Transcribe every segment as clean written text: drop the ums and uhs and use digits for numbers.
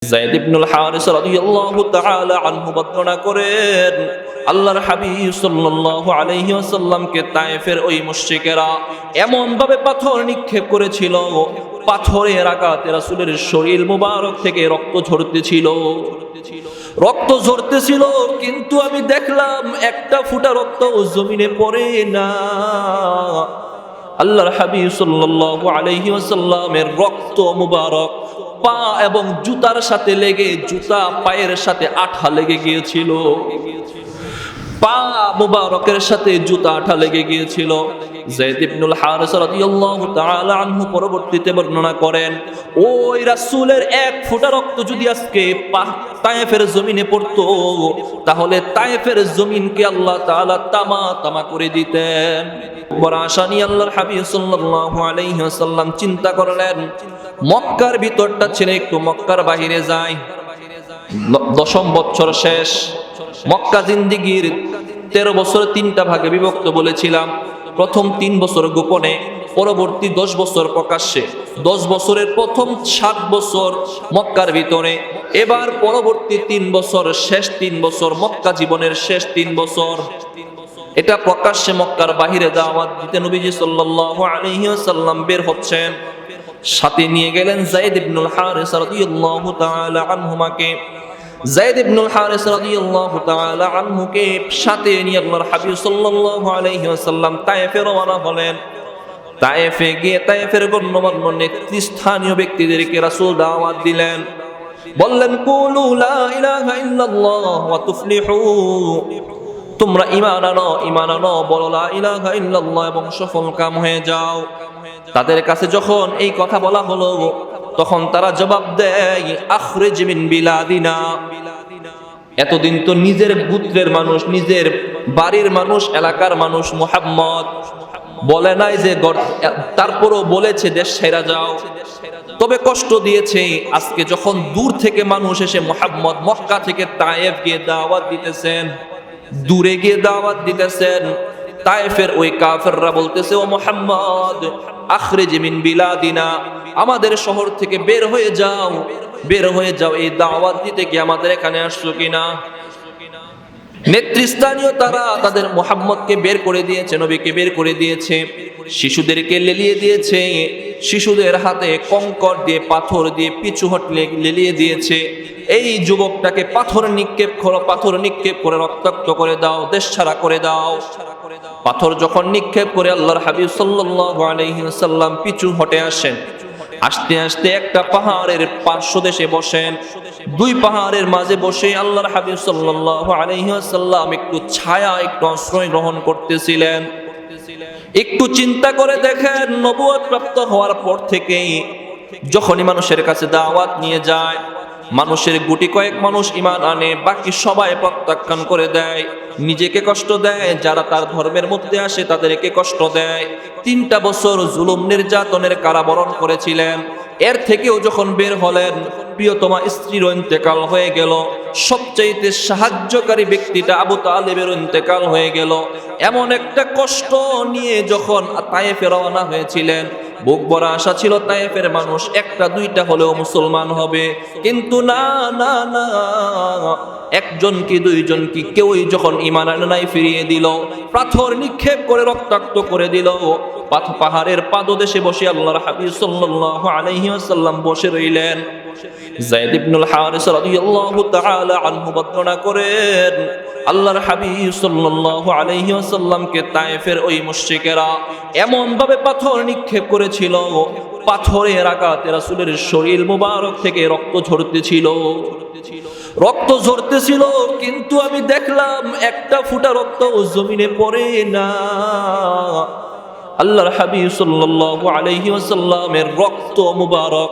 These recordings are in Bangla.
যায়েদ ইবনুল হারিস রাদিয়াল্লাহু তাআলা আনহু বর্ণনা করেন, আল্লাহর হাবিব সাল্লাল্লাহু আলাইহি ওয়াসাল্লামকে তায়েফের ওই মুশরিকেরা এমন ভাবে পাথর নিক্ষেপ করেছিল, পাথরের আঘাতে রাসূলের শরীর মুবারক থেকে রক্ত ঝরতেছিল, কিন্তু আমি দেখলাম একটা ফোঁটা রক্ত জমিনে পড়ে না। আল্লাহর হাবিব সাল্লাল্লাহু আলাইহি ওয়াসাল্লামের রক্ত মুবারক পা এবং জুতার সাথে লেগে, জুতা পায়ের সাথে আঠা লেগে গিয়েছিল, পা মুবারকের সাথে জুতা আঠা লেগে গিয়েছিল। যায়েদ ইবনুল হারিস রাদিয়াল্লাহু তাআলা আনহু পরবর্তীতে বর্ণনা করেন, ওই রাসূলের এক ফোঁটা রক্ত যদি আজকে তায়েফের জমিনে পড়তো, তাহলে তায়েফের জমিনকে আল্লাহ তাআলা তামা করে দিতেন। বড় আশা নিয়ে আল্লাহর হাবিব সাল্লাল্লাহু আলাইহি ওয়াসাল্লাম চিন্তা করলেন, মক্কার ভিতরটা ছেড়ে একটু মক্কার বাহিরে যায়। 10ম বছর শেষ, মক্কা জিন্দেগীর 13 বছর 3টা ভাগে বিভক্ত বলেছিলাম। প্রথম 3 বছর গোপনে, পরবর্তী 10 বছর প্রকাশ্যে। 10 বছরের প্রথম 7 বছর মক্কার ভিতরে, এবার পরবর্তী 3 বছর, শেষ 3 বছর, মক্কা জীবনের শেষ 3 বছর এটা প্রকাশ্যে মক্কার বাহিরে দাওয়াত দিতে নবীজি সাল্লাল্লাহু আলাইহি ওয়াসাল্লাম বের হচ্ছেন। সাথে নিয়ে গেলেন যায়েদ ইবনুল হারিস রাদিয়াল্লাহু তাআলা আনহুমাকে। যায়েদ ইবনুল হারিস রাদিয়াল্লাহু তাআলা আনহুকে সাথে নিয়ে আল্লাহর হাবিব সাল্লাল্লাহু আলাইহি ওয়াসাল্লাম তায়েফে রওনা হলেন। তায়েফে গিয়ে তায়েফের গণ্যমান্য নেতৃস্থানীয় ব্যক্তিদেরকে রাসূল দাওয়াত দিলেন, বললেন, কুলু লা ইলাহা ইল্লাল্লাহ ওয়া তুফলিহু, তোমরা ঈমান আনো, বলো লা ইলাহা ইল্লাল্লাহ এবং সফলকাম হয়ে যাও। তাদের কাছে যখন এই কথা বলা হলো, তখন তারা জবাব দেয়, আখরিজ মিন বিলাদিনা। এতদিন তো নিজের গোত্রের মানুষ, নিজের বাড়ির মানুষ, এলাকার মানুষ মুহাম্মদ বলে নাই যে, তারপরও বলেছে দেশ ছেড়ে যাও, তবে কষ্ট দিয়েছে। আজকে যখন দূর থেকে মানুষ এসে মুহাম্মদ মক্কা থেকে তায়েফ গিয়ে দাওয়াত দিতেছেন, দূরে গিয়ে দাওয়াত দিতেছেন, তায়েফের ওই কাফেররা বলতেছে, ও মুহাম্মদ আখরিজ মিন বিলাদিনা, আমাদের শহর থেকে বের হয়ে যাও, এই দাওয়াত দিতে কি আমাদের এখানে আসছো কিনা। নেতৃস্থানীয় তারা তাদের মুহাম্মদকে বের করে দিয়েছে, নবীকে বের করে দিয়েছে, শিশুদেরকে লেলিয়ে দিয়েছে, শিশুদের হাতে কঙ্কর দিয়ে, পাথর দিয়ে পিছু হটলে লেলিয়ে দিয়েছে। এই যুবকটাকে পাথর নিক্ষেপ করে রক্তাক্ত করে দাও, দেশ ছাড়া করে দাও। পাথর যখন নিক্ষেপ করে আল্লাহর হাবিব সাল্লাল্লাহু আলাইহি ওয়াসাল্লাম পিছু হটে আসেন, আস্তে আস্তে একটা পাহাড়ের পার্শ্বদেশে বসেন। 2 পাহাড়ের মাঝে বসে আল্লাহর হাবিব সাল্লাল্লাহু আলাইহি ওয়াসাল্লাম একটু ছায়া, একটু আশ্রয় গ্রহণ করতেছিলেন। একটু চিন্তা করে দেখেন, নবুয়ত প্রাপ্ত হওয়ার পর থেকেই যখনই মানুষের কাছে দাওয়াত নিয়ে যায়, মানুষের গুটি কয়েক মানুষ ঈমান আনে, বাকি সবাই প্রত্যাখ্যান করে দেয়, নিজেকে কষ্ট দেয়, যারা তার ধর্মের মধ্যে আসে তাদেরকে কষ্ট দেয়। 3টা বছর জুলুম নির্যাতনের কারাবরণ করেছিলেন। এর থেকেও যখন বের হলেন, প্রিয়তমা স্ত্রীর ইন্তেকাল হয়ে গেল, সবচাইতে সাহায্যকারী ব্যক্তিটা আবু তালেবের ইন্তেকাল হয়ে গেল। এমন একটা কষ্ট নিয়ে যখন তায়েফে রওনা হয়েছিলেন, বুক ভরা আশা ছিল তায়েফের মানুষ 1টা 2টা হলেও মুসলমান হবে, কিন্তু না, 1জন কি 2জন কি কেউই যখন ঈমান আনে নাই, ফিরিয়ে দিল, পাথর নিক্ষেপ করে রক্তাক্ত করে দিল। পাহাড়ের পাদদেশে বসে আল্লাহর হাবিব সাল্লাল্লাহু আলাইহি ওয়াসাল্লাম বসে রইলেন। যায়েদ ইবনুল হারিস রাদিয়াল্লাহু তাআলা আনহু বর্ণনা করেন, আল্লাহর হাবিব সাল্লাল্লাহু আলাইহি ওয়াসাল্লামকে তায়েফের ওই মুশরিকেরা এমন ভাবে পাথর নিক্ষেপ করেছিল, পাথরের আঘাতে রাসূলের শরীর মুবারক থেকে রক্ত ঝরতেছিল, কিন্তু আমি দেখলাম একটা ফোঁটা রক্ত জমিনে পড়ে না। আল্লাহর হাবিব সাল্লাল্লাহু আলাইহি ওয়াসাল্লামের রক্ত মুবারক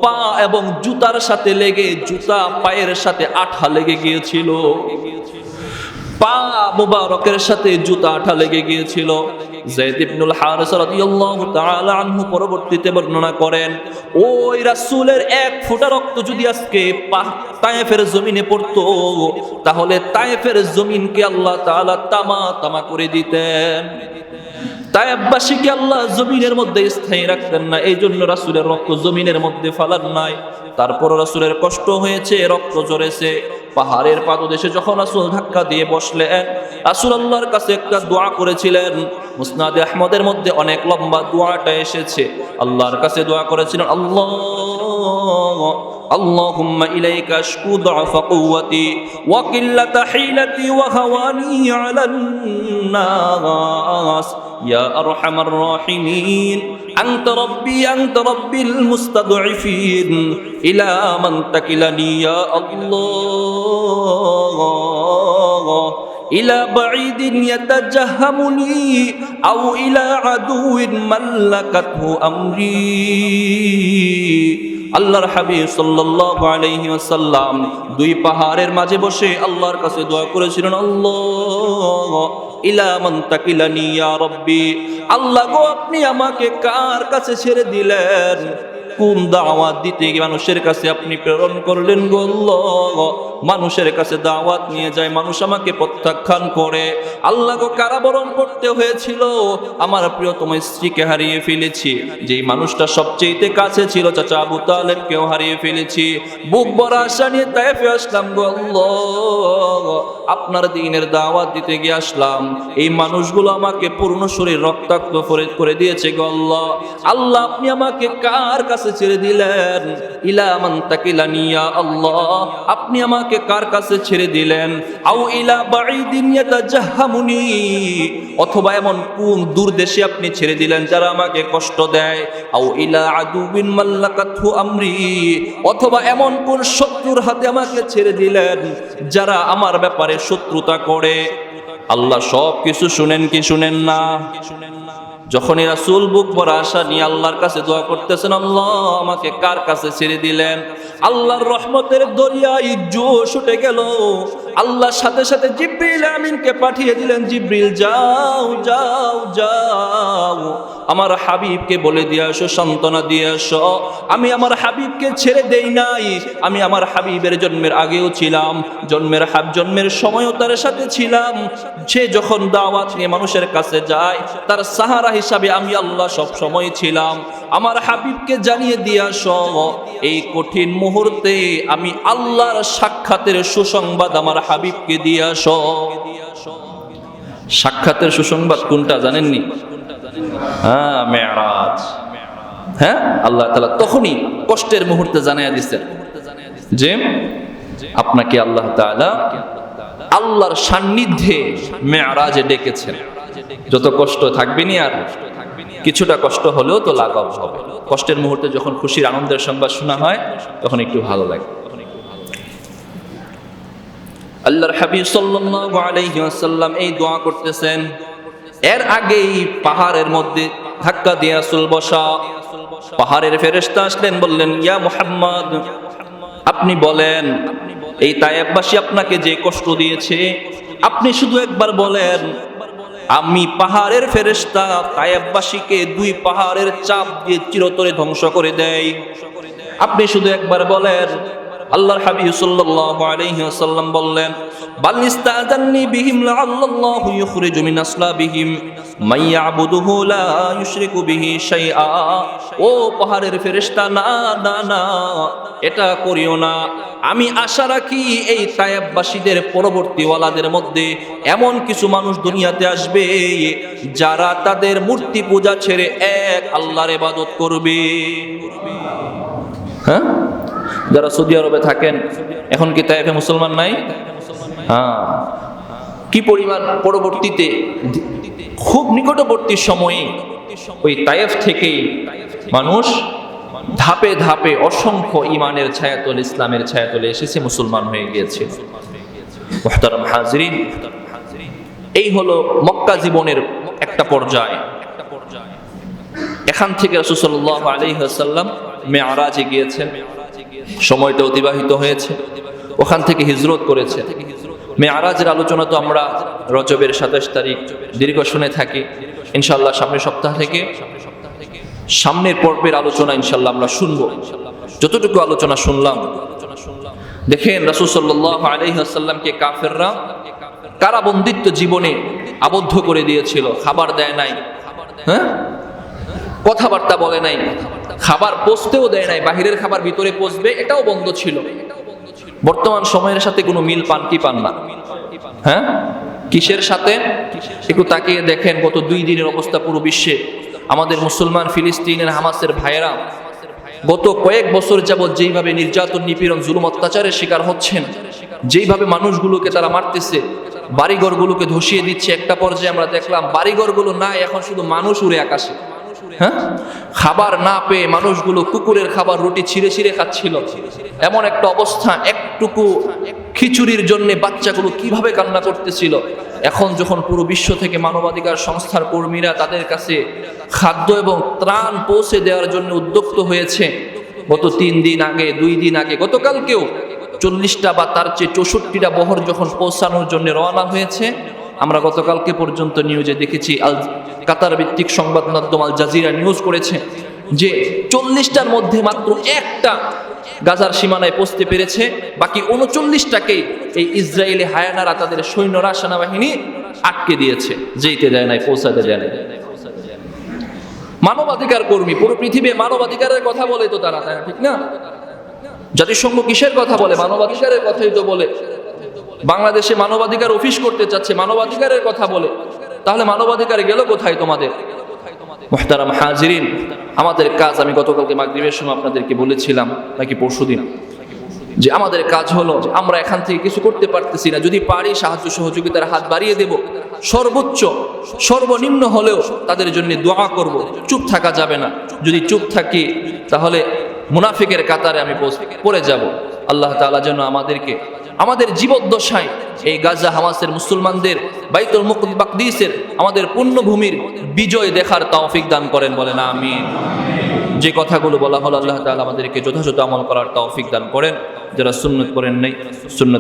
পা এবং জুতার সাথে লেগে, জুতা পায়ের সাথে আঠা লেগে গিয়েছিল, পা মুবারকের সাথে জুতা আঠা লেগে গিয়েছিল। যায়েদ ইবনুল হারিস রাদিয়াল্লাহু তাআলা আনহু পরবর্তীতে বর্ণনা করেন, ওই রাসূলের এক ফোঁটা রক্ত যদি আজকে তায়েফের জমিনে পড়তো, তাহলে তায়েফের জমিনকে আল্লাহ তাআলা তামা করে দিতেন। তায়েববাসীকে আল্লাহ জমিনের মধ্যে স্থায়ী রাখতেন না, এই জন্য রাসূলের রক্ত জমিনের মধ্যে ফালান নাই। তারপর রাসূলের কষ্ট হয়েছে, রক্ত ঝরেছে। পাহাড়ের পাদদেশে যখন রাসূল ধাক্কা দিয়ে বসলেন, রাসূল আল্লাহর কাছে একটা দোয়া করেছিলেন। মুসনাদে আহমদের মধ্যে অনেক লম্বা দোয়াটা এসেছে। আল্লাহর কাছে দোয়া করেছিলেন, اللهم إليك أشكو ضعف قوتي وقلة حيلتي وهواني على الناس يا أرحم الراحمين أنت ربي المستضعفين إلى من تكلني يا الله إلى بعيد يتجهمني أو إلى عدو ملكته أمري। আল্লাহর হাবিব সাল্লাল্লাহু আলাইহি ওয়াসাল্লাম দুই পাহাড়ের মাঝে বসে আল্লাহর কাছে দোয়া করেছিলেন, আল্লাহ ইলা মান তাকিলানি ইয়া রাব্বি, আল্লাহ গো আপনি আমাকে কার কাছে ছেড়ে দিলেন? কোন দাওয়াত দিতে গিয়ে মানুষের কাছে আপনি প্রেরণ করলেন গো আল্লাহ? মানুষের কাছে দাওয়াত নিয়ে যায়, মানুষ আমাকে প্রত্যাখ্যান করে। আল্লাহ গো কারাবরণ করতে হয়েছিল, আমার প্রিয়তম স্ত্রীকে হারিয়ে ফেলেছি, যেই মানুষটা সবচেয়ে কাছে ছিল চাচা আবু তালেবকেও হারিয়ে ফেলেছি। বুক ভরা আশা নিয়ে তায়েফে আসলাম গো আল্লাহ, আপনার দ্বীনের দাওয়াত দিতে গিয়ে আসলাম। এই মানুষগুলো আমাকে পূর্ণ শরীর রক্তাক্ত করে দিয়েছে গো আল্লাহ। আল্লাহ আপনি আমাকে কার কাছে ছেড়ে দিলেন? ইলা মান তাকিলানি ইয়া আল্লাহ, আপনি আমাকে কার কাছে ছেড়ে দিলেন? আও ইলা বাঈদিন ইয়াতাজাহামুনি, অথবা এমন কোন দূর দেশে আপনি ছেড়ে দিলেন যারা আমাকে কষ্ট দেয়? আও ইলা আদুবিন মাল্লাকাতহু আমরি, অথবা এমন কোন শত্রুর হাতে আমাকে ছেড়ে দিলেন যারা আমার ব্যাপারে শত্রুতা করে? আল্লাহ সব কিছু শুনেন কি শুনেন না? যখনই রাসূল বুক ভরা আশা নিয়ে আল্লাহর কাছে দোয়া করতেছেন, আল্লাহ আমাকে কার কাছে ছেড়ে দিলেন? আল্লাহর রহমতের দরিয়ায় জোশ উঠে গেল। আল্লাহর সাথে সাথে জিবরিল আমিনকে পাঠিয়ে দিলেন, জিবরিল যাও যাও যাও, আমার হাবিবকে বলে দিয়ে আসো, সান্ত্বনা দিয়ে আসো, আমি আমার হাবিবকে ছেড়ে দেই নাই। আমি আমার হাবিবের জন্মের আগেও ছিলাম, জন্মের সময়ও তার সাথে ছিলাম। সে যখন দাওয়াত নিয়ে মানুষের কাছে যায়, তার সাহারা হিসাবে আমি আল্লাহ সব সময় ছিলাম। আমার হাবিবকে জানিয়ে দিয়ে আসো, এই কঠিন মুহূর্তে আমি আল্লাহর সাক্ষাতের সুসংবাদ আমার হাবিবকে দিয়ে আসো। সাক্ষাতের সুসংবাদ কোনটা জানেননি? হ্যাঁ, মেরাজ। হ্যাঁ, আল্লাহ তাআলা তখনই কষ্টের মুহূর্তে জানাইয়া দিচ্ছেন যে আপনাকে আল্লাহ তাআলা আল্লাহর সান্নিধ্যে মেরাজে ডেকেছেন। যত কষ্ট থাকবেনি, আর কিছুটা কষ্ট হলেও তো লাঘব হবে। কষ্টের মুহূর্তে যখন খুশির আনন্দের সংবাদ শোনা হয় তখন একটু ভালো লাগে। আল্লাহর হাবিব সাল্লাল্লাহু আলাইহি ওয়াসাল্লাম এই দোয়া করতেছেন। এর আগেই পাহাড়ের মধ্যে ধাক্কা দিয়ে রাসূল বসা। পাহাড়ের ফেরেশতা আসলেন, বললেন, ইয়া মুহাম্মদ, আপনি বলেন এই তায়েববাসী আপনাকে যে কষ্ট দিয়েছে, আপনি শুধু একবার বলেন, আমি পাহাড়ের ফেরেশতা তায়েববাসীকে দুই পাহাড়ের চাপ দিয়ে চিরতরে ধ্বংস করে দেয়। আপনি শুধু একবার বলেন। আল্লাহর হাবিব সাল্লাল্লাহু আলাইহি ওয়াসাল্লাম বললেন, বাল ইস্তাযাননি বিহিম লাআল্লাহু ইখরিজু মিন আসলাবিহিম মান ইয়াবুদুহু লা ইউশরিকু বিহি শাইআ। ও পাহাড়ের ফেরেশতা, না না না, এটা করিও না। আমি আশা রাখি এই তায়েববাসীদের পরবর্তী ওয়ালাদের মধ্যে এমন কিছু মানুষ দুনিয়াতে আসবে যারা তাদের মূর্তি পূজা ছেড়ে এক আল্লাহর ইবাদত করবে। হ্যাঁ, যারা সৌদি আরবে থাকেন, এখন কি তায়েফে মুসলমান নাই? হ্যাঁ, কি পরিমাণ পরবর্তীতে খুব নিকটবর্তী সময়ে ওই তায়েফ থেকেই মানুষ ধাপে ধাপে অসংখ্য ইমানের ছায়াতলে, ইসলামের ছায়াতলে এসেছে, মুসলমান হয়ে গিয়েছে। মুহতারাম হাজিরিন, এই হলো মক্কা জীবনের একটা পর্যায়। এখান থেকে রাসূল সাল্লাল্লাহু আলাইহি ওয়াসাল্লাম মেরাজে গিয়েছেন, সময়টা অতিবাহিত হয়েছে, ওখান থেকে হিজরত করেছে। মেরাজের আলোচনা তো আমরা রজবের 27 তারিখ দীর্ঘ শুনে থাকি। ইনশাআল্লাহ সামনের সপ্তাহ থেকে সামনের পর্বের আলোচনা ইনশাআল্লাহ আমরা শুনবো। যতটুকু আলোচনা শুনলাম, দেখেন রাসূল সাল্লাল্লাহু আলাইহি ওয়াসাল্লামকে কাফেররা কারাবন্দিত্ব জীবনে আবদ্ধ করে দিয়েছিল, খাবার দেয় নাই, হ্যাঁ, কথাবার্তা বলে নাই, খাবার পচতেও দেয় নাই, বাহিরের খাবার ভিতরে পচবে এটাও বন্ধ ছিল। বর্তমান সময়ের সাথে কোনো মিল পান কি পান না? হ্যাঁ, কিসের সাথে? একটু তাকিয়ে দেখেন গত 2 দিনের অবস্থা পুরো বিশ্বে। আমাদের মুসলমান ফিলিস্তিনের হামাসের ভাইয়েরা গত কয়েক বছর যাবৎ যেইভাবে নির্যাতন, নিপীড়ন, জুলুম, অত্যাচারের শিকার হচ্ছেন, যেইভাবে মানুষগুলোকে তারা মারতেছে, বাড়িঘরগুলোকে ধসিয়ে দিচ্ছে, একটা পর্যায়ে আমরা দেখলাম বাড়িঘরগুলো নাই, এখন শুধু মানুষ উড়ে আকাশে। হ্যাঁ, খাবার না পেয়ে মানুষগুলো কুকুরের খাবার, রুটি ছিঁড়ে ছিঁড়ে খাচ্ছিল। এমন একটা অবস্থা, একটুকু খিচুড়ির জন্য বাচ্চাগুলো কিভাবে কান্না করতেছিল। এখন যখন পুরো বিশ্ব থেকে মানবাধিকার সংস্থার কর্মীরা তাদের কাছে খাদ্য এবং ত্রাণ পৌঁছে দেওয়ার জন্য উদ্যুক্ত হয়েছে, গত 3 দিন আগে, 2 দিন আগে, গতকালকেও 40টা বা তার চেয়ে 64টা বহর যখন পৌঁছানোর জন্য রওনা হয়েছে, আমরা গতকালকে পর্যন্ত নিউজে দেখেছি, কাতার ভিত্তিক সংবাদ মাধ্যম আল জাজিরা নিউজ করেছে যে 40টার মধ্যে মাত্র একটা গাজার সীমানায় পৌঁছতে পেরেছে, বাকি 39টাকেই এই ইসরায়েলি হায়ানারা, তাদের সৈন্যরা, সেনাবাহিনী আটকে দিয়েছে, যেতে দেয় নাই, পৌঁছাতে দেয় নাই। মানবাধিকার কর্মী, পুরো পৃথিবী মানবাধিকারের কথা বলে তো তারা, তাই না? ঠিক না? জাতিসংঘ কিসের কথা বলে? মানবাধিকারের কথাই তো বলে। বাংলাদেশে মানবাধিকার অফিস করতে চাচ্ছে, মানবাধিকারের কথা বলে। তাহলে মানবাধিকার গেল কোথায় তোমাদের? মুহতারাম হাজিরিন, আমাদের কাজ, আমি গতকালকে মাগরিবের সময় আপনাদেরকে বলেছিলাম নাকি পরশুদিন, যে আমাদের কাজ হলো আমরা এখান থেকে কিছু করতে পারতেছি না, যদি পারি সাহায্য সহযোগিতার হাত বাড়িয়ে দেব, সর্বোচ্চ সর্বনিম্ন হলেও তাদের জন্য দোয়া করব। চুপ থাকা যাবে না, যদি চুপ থাকি তাহলে মুনাফিকের কাতারে আমি পড়ে যাব। আল্লাহ তাআলা যেন আমাদেরকে আমাদের জীবদ্দশায় এই গাজা হামাসের মুসলমানদের, বাইতুল মুকদ্দিসের, আমাদের পুণ্যভূমির বিজয় দেখার তৌফিক দান করেন, বলেন আমিন। যে কথাগুলো বলা হলো, আল্লাহ তাআলা আমাদেরকে যথাযথ আমল করার তৌফিক দান করেন। যারা সুন্নাত করেন নাই, সুন্নাত